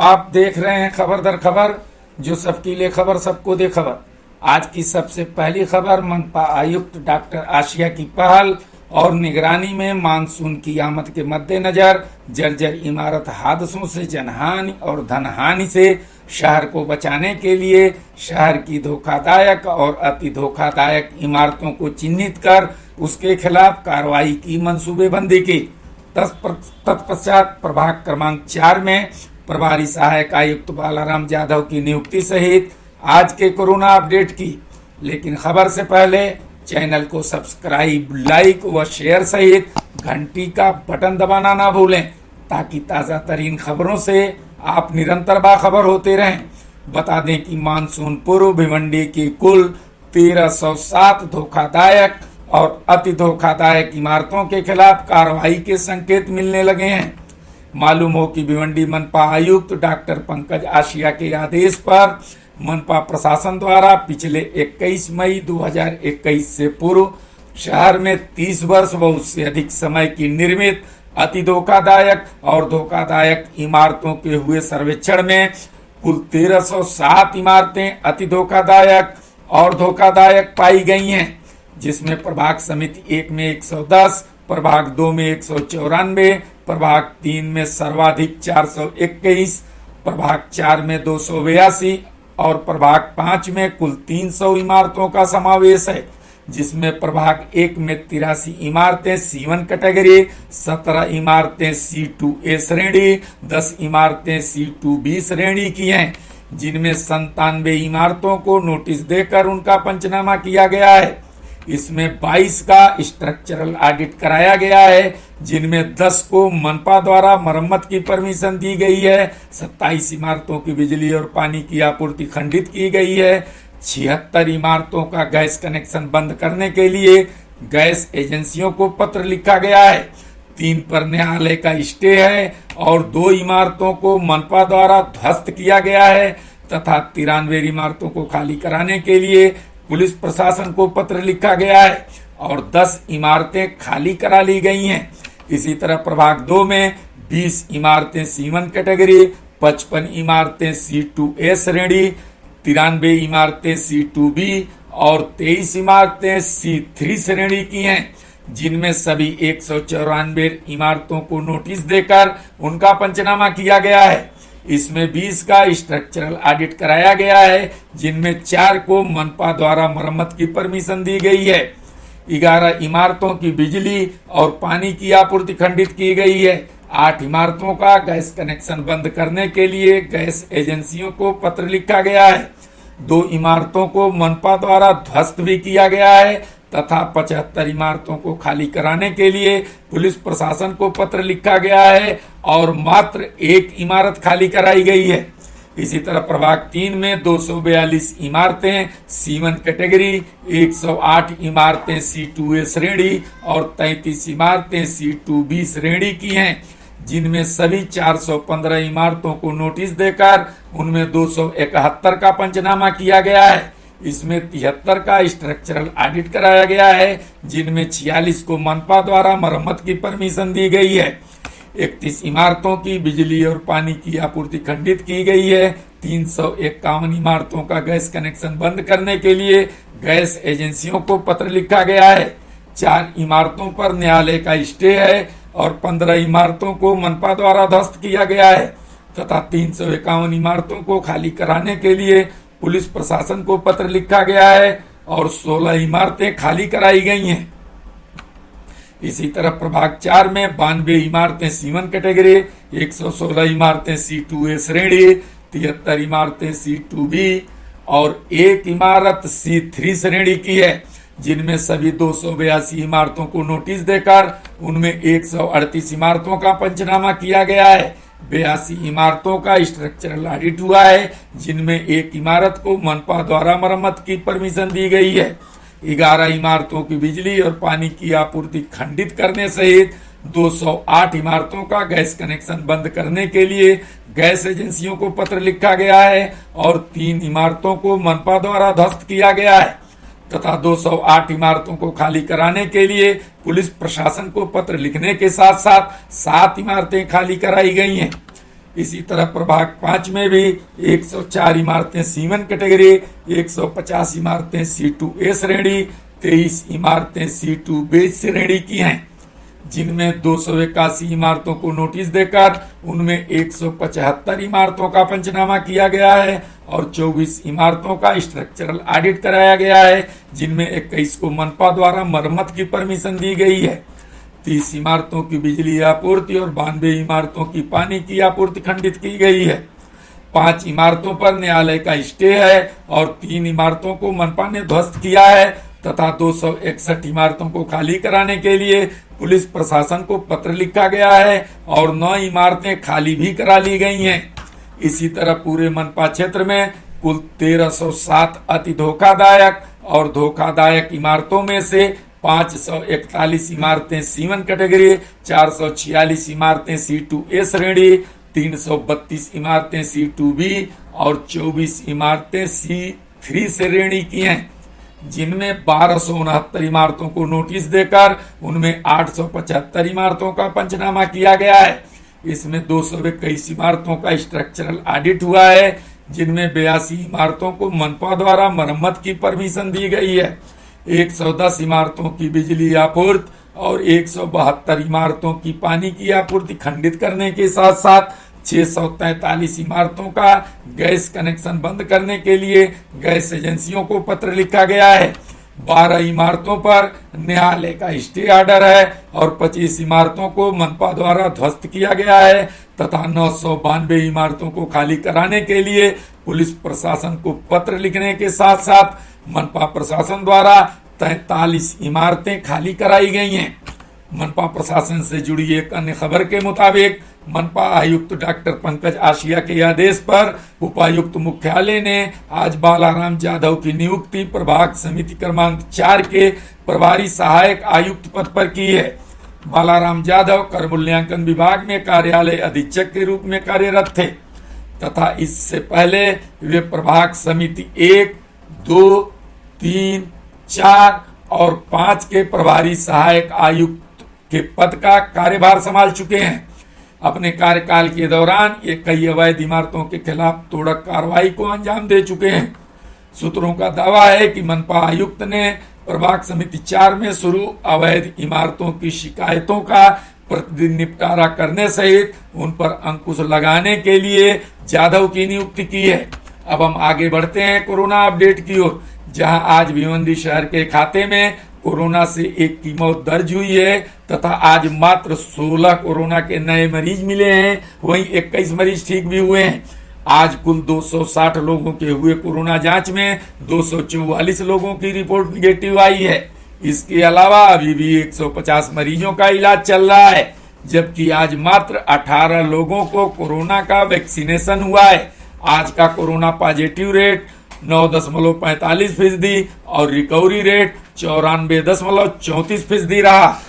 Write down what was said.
आप देख रहे हैं खबर दर खबर, जो सबके लिए खबर सबको दे खबर। आज की सबसे पहली खबर, मनपा आयुक्त डॉक्टर आशिया की पहल और निगरानी में मानसून की आमद के मद्देनजर जर्जर इमारत हादसों से जनहानि और धनहानि से शहर को बचाने के लिए शहर की धोखादायक और अति धोखादायक इमारतों को चिन्हित कर उसके खिलाफ कार्रवाई की मंसूबेबंदी की। तत्पश्चात प्रभाग क्रमांक 4 में प्रभारी सहायक आयुक्त बालाराम यादव की नियुक्ति सहित आज के कोरोना अपडेट की। लेकिन खबर से पहले चैनल को सब्सक्राइब, लाइक व शेयर सहित घंटी का बटन दबाना ना भूलें, ताकि ताज़ा तरीन खबरों से आप निरंतर बाखबर होते रहें। बता दें कि मानसून पूर्व भिवंडी की कुल 1307 धोखादायक और अति धोखादायक इमारतों के खिलाफ कार्रवाई के संकेत मिलने लगे हैं। मालूम हो कि भिवंडी मनपा आयुक्त डॉक्टर पंकज आशिया के आदेश पर मनपा प्रशासन द्वारा पिछले 21 मई 2021 से पूर्व शहर में 30 वर्ष व उससे अधिक समय की निर्मित अति धोखादायक और धोखादायक इमारतों के हुए सर्वेक्षण में कुल 1307 इमारतें अति धोखादायक और धोखादायक पाई गई हैं, जिसमें प्रभाग समिति 1 में 110, प्रभाग 2 में 194, प्रभाग 3 में सर्वाधिक 421, प्रभाग 4 में 282 और प्रभाग 5 में कुल 300 इमारतों का समावेश है, जिसमें प्रभाग 1 में 83 इमारतें C1 कैटेगरी, 17 इमारतें C2A श्रेणी, 10 इमारतें C2B श्रेणी की हैं, जिनमें 97 इमारतों को नोटिस देकर उनका पंचनामा किया गया है। इसमें 22 का स्ट्रक्चरल ऑडिट कराया गया है, जिनमें 10 को मनपा द्वारा मरम्मत की परमिशन दी गई है, 27 इमारतों की बिजली और पानी की आपूर्ति खंडित की गई है, 76 इमारतों का गैस कनेक्शन बंद करने के लिए गैस एजेंसियों को पत्र लिखा गया है, 3 पर न्यायालय का स्टे है और 2 इमारतों को मनपा द्वारा ध्वस्त किया गया है तथा 93 इमारतों को खाली कराने के लिए पुलिस प्रशासन को पत्र लिखा गया है और 10 इमारतें खाली करा ली गई हैं। इसी तरह प्रभाग 2 में 20 इमारतें C1 कैटेगरी, 55 इमारतें C2A श्रेणी, 93 इमारतें C2B और 23 इमारतें C3 श्रेणी की हैं, जिनमें सभी 194 इमारतों को नोटिस देकर उनका पंचनामा किया गया है। इसमें 20 का स्ट्रक्चरल ऑडिट कराया गया है, जिनमें 4 को मनपा द्वारा मरम्मत की परमिशन दी गई है, 11 इमारतों की बिजली और पानी की आपूर्ति खंडित की गई है, 8 इमारतों का गैस कनेक्शन बंद करने के लिए गैस एजेंसियों को पत्र लिखा गया है, 2 इमारतों को मनपा द्वारा ध्वस्त भी किया गया है तथा 75 इमारतों को खाली कराने के लिए पुलिस प्रशासन को पत्र लिखा गया है और मात्र 1 इमारत खाली कराई गई है। इसी तरह प्रभाग 3 में 242 इमारतें C1 कैटेगरी, 108 इमारतें C2A श्रेणी और 33 इमारतें C2B श्रेणी की हैं, जिनमें सभी 415 इमारतों को नोटिस देकर उनमें 271 का पंचनामा किया गया है। इसमें 73 का स्ट्रक्चरल ऑडिट कराया गया है, जिनमें 46 को मनपा द्वारा मरम्मत की परमिशन दी गई है, 31 इमारतों की बिजली और पानी की आपूर्ति खंडित की गई है, 351 इमारतों का गैस कनेक्शन बंद करने के लिए गैस एजेंसियों को पत्र लिखा गया है, 4 इमारतों पर न्यायालय का स्टे है और 15 इमारतों को मनपा द्वारा ध्वस्त किया गया है तथा 351 इमारतों को खाली कराने के लिए पुलिस प्रशासन को पत्र लिखा गया है और 16 इमारतें खाली कराई गई हैं। इसी तरह प्रभाग 4 में 92 इमारतें C1 कैटेगरी, 116 इमारतें C2A श्रेणी, 73 इमारतें C2B और 1 इमारत C3 श्रेणी की है, जिनमें सभी 282 इमारतों को नोटिस देकर उनमें 138 इमारतों का पंचनामा किया गया है, 82 इमारतों का स्ट्रक्चरल ऑडिट हुआ है, जिनमें 1 इमारत को मनपा द्वारा मरम्मत की परमिशन दी गई है, 11 इमारतों की बिजली और पानी की आपूर्ति खंडित करने सहित 208 इमारतों का गैस कनेक्शन बंद करने के लिए गैस एजेंसियों को पत्र लिखा गया है और 3 इमारतों को मनपा द्वारा ध्वस्त किया गया है तथा 208 इमारतों को खाली कराने के लिए पुलिस प्रशासन को पत्र लिखने के साथ साथ 7 इमारतें खाली कराई गई हैं। इसी तरह प्रभाग 5 में भी 104 इमारतें C1 कैटेगरी, 150 इमारतें C2A श्रेणी, 23 इमारतें C2B श्रेणी की हैं, जिनमें 281 इमारतों को नोटिस देकर उनमें 175 इमारतों का पंचनामा किया गया है और 24 इमारतों का स्ट्रक्चरल ऑडिट कराया गया है, जिनमें 21 को मनपा द्वारा मरम्मत की परमिशन दी गई है। 30 इमारतों की बिजली आपूर्ति और 92 इमारतों की पानी की आपूर्ति खंडित की गई है। 5 इमारतों पर न्यायालय का स्टे है और 3 इमारतों को मनपा ने ध्वस्त किया है तथा 261 इमारतों को खाली कराने के लिए पुलिस प्रशासन को पत्र लिखा गया है और 9 इमारतें खाली भी करा ली गई हैं। इसी तरह पूरे मनपा क्षेत्र में कुल 1307 अति धोखादायक और धोखादायक इमारतों में से 541 इमारतें C1 कैटेगरी, 446 इमारतें C2A श्रेणी, 332 इमारतें C2B और 24 इमारतें C3 श्रेणी की हैं, जिनमें 1269 इमारतों को नोटिस देकर उनमें 875 इमारतों का पंचनामा किया गया है। इसमें 221 इमारतों का स्ट्रक्चरल ऑडिट हुआ है, जिनमें 82 इमारतों को मनपा द्वारा मरम्मत की परमिशन दी गई है। 110 इमारतों की बिजली आपूर्ति और 172 इमारतों की पानी की आपूर्ति खंडित करने के साथ साथ 643 इमारतों का गैस कनेक्शन बंद करने के लिए गैस एजेंसियों को पत्र लिखा गया है। 12 इमारतों पर न्यायालय का स्टे ऑर्डर है और 25 इमारतों को मनपा द्वारा ध्वस्त किया गया है तथा 992 इमारतों को खाली कराने के लिए पुलिस प्रशासन को पत्र लिखने के साथ साथ मनपा प्रशासन द्वारा 43 इमारतें खाली कराई गई हैं। मनपा प्रशासन से जुड़ी एक अन्य खबर के मुताबिक मनपा आयुक्त डॉक्टर पंकज आशिया के आदेश पर उपायुक्त मुख्यालय ने आज बालाराम जाधव की नियुक्ति प्रभाग समिति क्रमांक 4 के प्रभारी सहायक आयुक्त पद पर की है। बालाराम जाधव कर मूल्यांकन विभाग में कार्यालय अधीक्षक के रूप में कार्यरत थे तथा इससे पहले वे प्रभाग समिति 1, 2, 3, 4 और 5 के प्रभारी सहायक आयुक्त के पद का कार्यभार संभाल चुके हैं। अपने कार्यकाल के दौरान ये कई अवैध इमारतों के खिलाफ तोड़क कार्रवाई को अंजाम दे चुके हैं। सूत्रों का दावा है कि मनपा आयुक्त ने प्रभाग समिति 4 में शुरू अवैध इमारतों की शिकायतों का प्रतिदिन निपटारा करने सहित उन पर अंकुश लगाने के लिए जाधव की नियुक्ति की है। अब हम आगे बढ़ते हैं कोरोना अपडेट की ओर, जहां आज भिवंडी शहर के खाते में कोरोना से 1 की मौत दर्ज हुई है तथा आज मात्र 16 कोरोना के नए मरीज मिले हैं, वहीं 21 मरीज ठीक भी हुए हैं। आज कुल 260 लोगों के हुए कोरोना जांच में 244 लोगों की रिपोर्ट निगेटिव आई है। इसके अलावा अभी भी 150 मरीजों का इलाज चल रहा है, जबकि आज मात्र 18 लोगों को कोरोना का वैक्सीनेशन हुआ है। आज का कोरोना पॉजिटिव रेट 9.45% और रिकवरी रेट 94.34% रहा।